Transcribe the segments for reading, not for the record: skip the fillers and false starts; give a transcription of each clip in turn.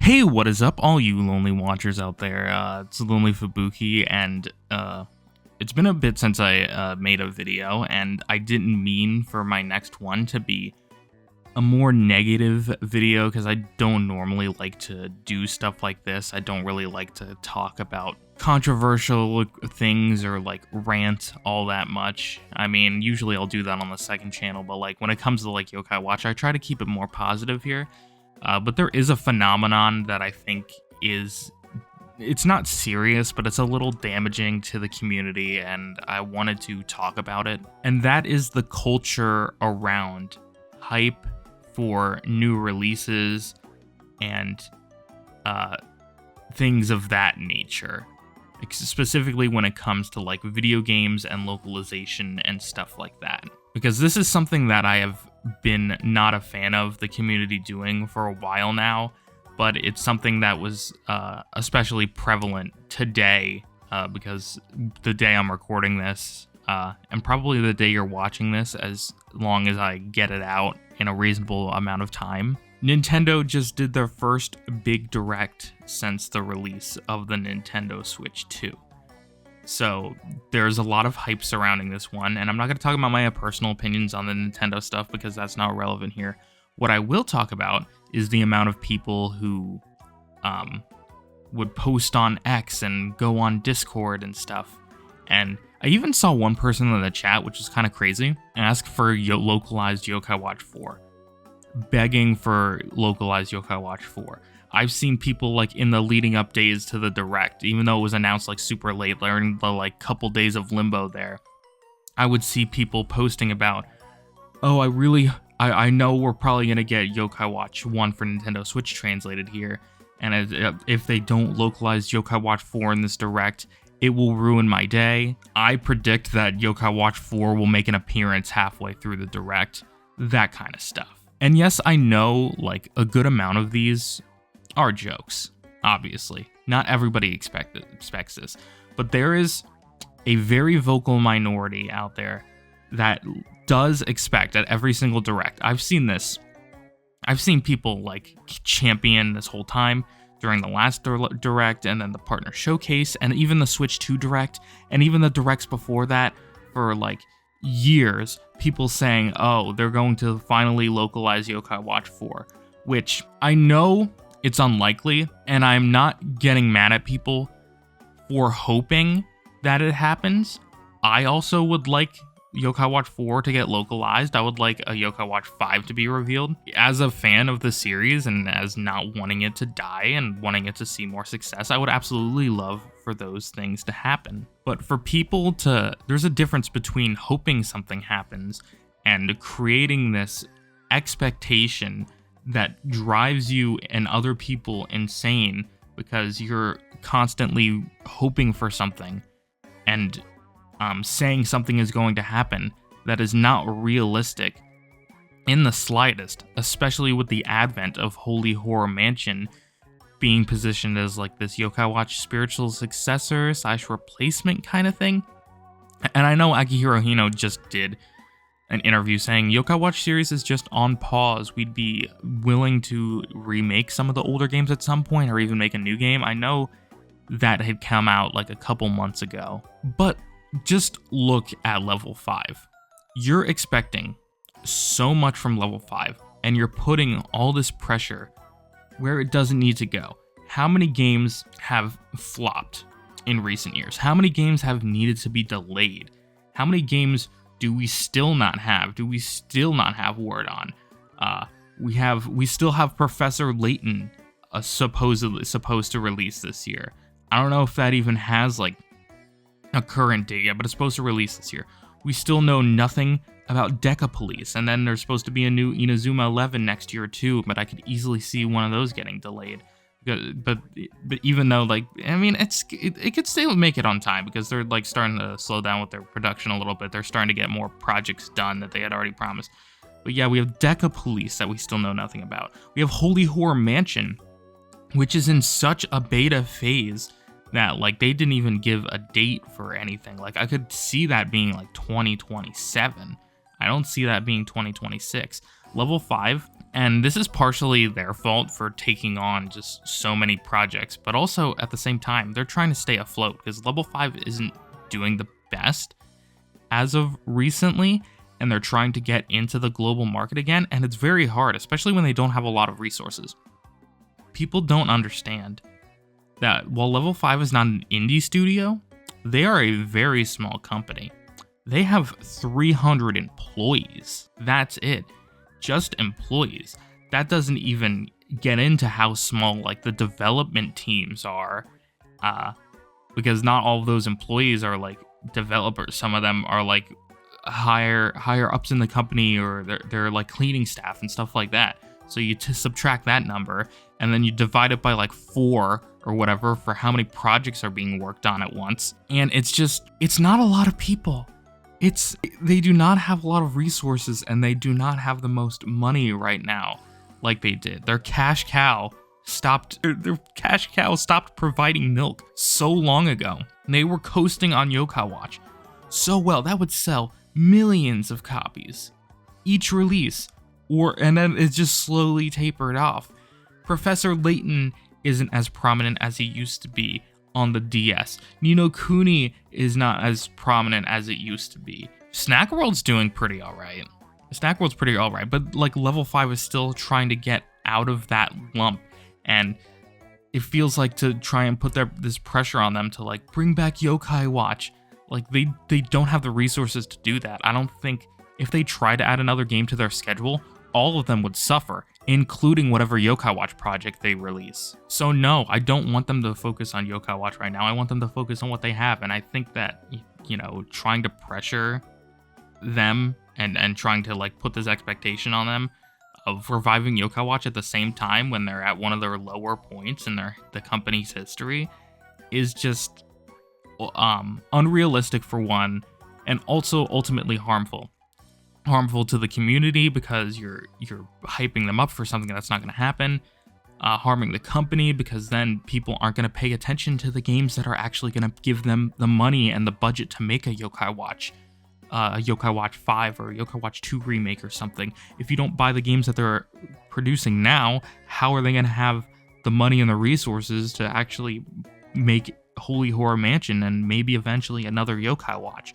Hey, what is up, all you lonely watchers out there? It's Lonely Fubuki, and it's been a bit since I made a video, and I didn't mean for my next one to be a more negative video, because I don't normally like to do stuff like this. I don't really like to talk about controversial things or like rant all that much. I mean, usually I'll do that on the second channel, but like when it comes to like Yokai Watch, I try to keep it more positive here. But there is a phenomenon that I think it's not serious, but it's a little damaging to the community, and I wanted to talk about it. And that is the culture around hype for new releases and things of that nature. Specifically when it comes to like video games and localization and stuff like that. Because this is something that I have been not a fan of the community doing for a while now, but it's something that was especially prevalent today, because the day I'm recording this, and probably the day you're watching this, as long as I get it out in a reasonable amount of time, Nintendo just did their first big direct since the release of the Nintendo Switch 2. So there's a lot of hype surrounding this one, and I'm not going to talk about my personal opinions on the Nintendo stuff because that's not relevant here. What I will talk about is the amount of people who would post on X and go on Discord and stuff. And I even saw one person in the chat, which is kind of crazy, ask for localized Yokai Watch 4. Begging for localized Yokai Watch 4. I've seen people like in the leading up days to the direct, even though it was announced like super late, during the like couple days of limbo there, I would see people posting about, oh, I know we're probably going to get Yokai Watch 1 for Nintendo Switch translated here, and if they don't localize Yokai Watch 4 in this direct, it will ruin my day. I predict that Yokai Watch 4 will make an appearance halfway through the direct, that kind of stuff. And yes, I know like a good amount of these are jokes, obviously. Not everybody expects this, but there is a very vocal minority out there that does expect at every single direct. I've seen this. I've seen people like champion this whole time during the last direct, and then the partner showcase, and even the Switch 2 direct, and even the directs before that for like years, people saying, oh, they're going to finally localize Yokai Watch 4, which I know it's unlikely, and I'm not getting mad at people for hoping that it happens. I also would like Yokai Watch 4 to get localized. I would like a Yokai Watch 5 to be revealed. As a fan of the series and as not wanting it to die and wanting it to see more success, I would absolutely love for those things to happen. But for people there's a difference between hoping something happens and creating this expectation that drives you and other people insane because you're constantly hoping for something and saying something is going to happen that is not realistic in the slightest, especially with the advent of Holy Horror Mansion being positioned as like this Yokai Watch spiritual successor / replacement kind of thing. And I know Akihiro Hino just did an interview saying Yokai Watch series is just on pause. We'd be willing to remake some of the older games at some point or even make a new game. I know that had come out like a couple months ago, but just look at level 5. You're expecting so much from level 5, and you're putting all this pressure where it doesn't need to go. How many games have flopped in recent years? How many games have needed to be delayed? How many games do we still not have? Do we still not have word on? We still have Professor Layton supposed to release this year. I don't know if that even has like a current date yet, but it's supposed to release this year. We still know nothing about Deca Police, and then there's supposed to be a new Inazuma 11 next year too, but I could easily see one of those getting delayed. But even though, like, I mean, it could still make it on time because they're like starting to slow down with their production a little bit. They're starting to get more projects done that they had already promised. But yeah, we have Deca Police that we still know nothing about. We have Holy Horror Mansion, which is in such a beta phase that like they didn't even give a date for anything. Like I could see that being like 2027. I don't see that being 2026. Level 5 And this is partially their fault for taking on just so many projects, but also at the same time, they're trying to stay afloat because Level 5 isn't doing the best as of recently, and they're trying to get into the global market again, and it's very hard, especially when they don't have a lot of resources. People don't understand that while Level 5 is not an indie studio, they are a very small company. They have 300 employees. That's it. Just employees. That doesn't even get into how small like the development teams are, because not all of those employees are like developers. Some of them are like higher ups in the company, or they're like cleaning staff and stuff like that. So you subtract that number, and then you divide it by like 4 or whatever for how many projects are being worked on at once. And it's not a lot of people. They do not have a lot of resources, and they do not have the most money right now like they did. Their cash cow stopped providing milk so long ago. They were coasting on Yokai Watch so well that would sell millions of copies each release, and then it just slowly tapered off. Professor Layton isn't as prominent as he used to be on the DS. Ni no Kuni is not as prominent as it used to be. Snack World's doing pretty alright. But like Level 5 is still trying to get out of that lump, and it feels like to try and put this pressure on them to like bring back Yokai Watch. Like they don't have the resources to do that. I don't think if they try to add another game to their schedule, all of them would suffer, including whatever Yokai Watch project they release. So no, I don't want them to focus on Yokai Watch right now. I want them to focus on what they have, and I think that, trying to pressure them and trying to like put this expectation on them of reviving Yokai Watch at the same time when they're at one of their lower points in the company's history is just unrealistic for one, and also ultimately harmful to the community because you're hyping them up for something that's not going to happen, harming the company because then people aren't going to pay attention to the games that are actually going to give them the money and the budget to make a Yokai Watch 5 or Yokai Watch 2 remake or something. If you don't buy the games that they're producing now, how are they going to have the money and the resources to actually make Holy Horror Mansion and maybe eventually another Yokai Watch?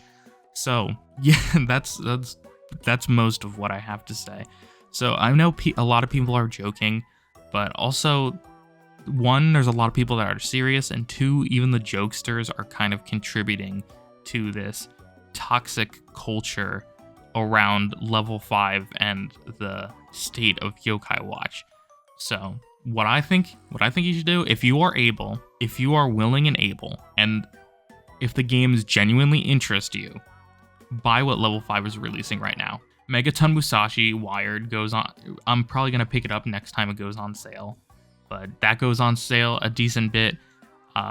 So yeah, that's most of what I have to say. So I know a lot of people are joking, but also, 1, there's a lot of people that are serious, and 2, even the jokesters are kind of contributing to this toxic culture around Level 5 and the state of Yokai Watch. So what I think you should do, if you are willing and able, and if the games genuinely interest you, buy what Level 5 is releasing right now. Megaton Musashi Wired goes on. I'm probably going to pick it up next time it goes on sale. But that goes on sale a decent bit.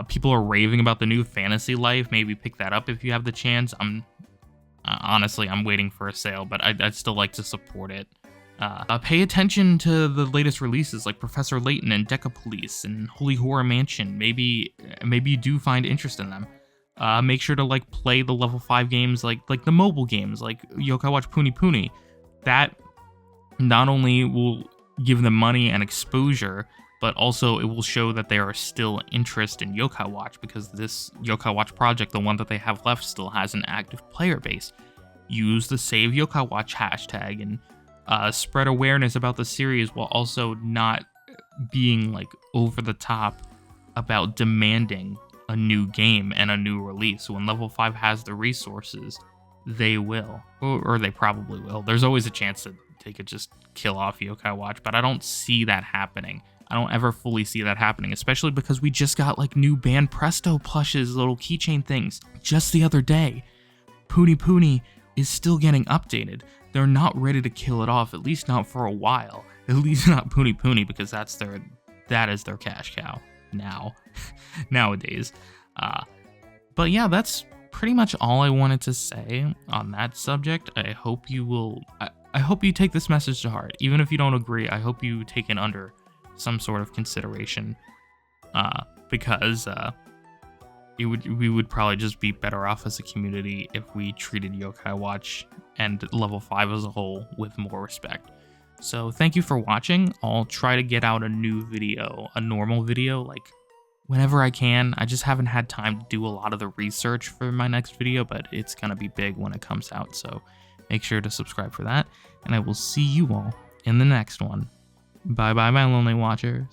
People are raving about the new Fantasy Life. Maybe pick that up if you have the chance. Honestly, I'm waiting for a sale, but I'd still like to support it. Pay attention to the latest releases like Professor Layton and Deca Police and Holy Horror Mansion. Maybe you do find interest in them. Make sure to like play the Level 5 games, like the mobile games, like Yokai Watch Puni Puni. That not only will give them money and exposure, but also it will show that there are still interest in Yokai Watch, because this Yokai Watch project, the one that they have left, still has an active player base. Use the Save Yokai Watch hashtag and spread awareness about the series while also not being like over the top about demanding a new game and a new release. When Level 5 has the resources, they will, or they probably will. There's always a chance that they could just kill off Yokai Watch, but I don't see that happening. I don't ever fully see that happening, especially because we just got like new band Presto plushes, little keychain things, just the other day. Puni Puni is still getting updated. They're not ready to kill it off, at least not for a while. At least not Puni Puni, because that is their cash cow now, nowadays. But yeah, that's pretty much all I wanted to say on that subject. I hope you take this message to heart. Even if you don't agree, I hope you take it under some sort of consideration, because we would probably just be better off as a community if we treated Yokai Watch and Level 5 as a whole with more respect. So thank you for watching. I'll try to get out a new video, a normal video, like whenever I can. I just haven't had time to do a lot of the research for my next video, but it's gonna be big when it comes out, so make sure to subscribe for that, and I will see you all in the next one. Bye bye, my lonely watchers.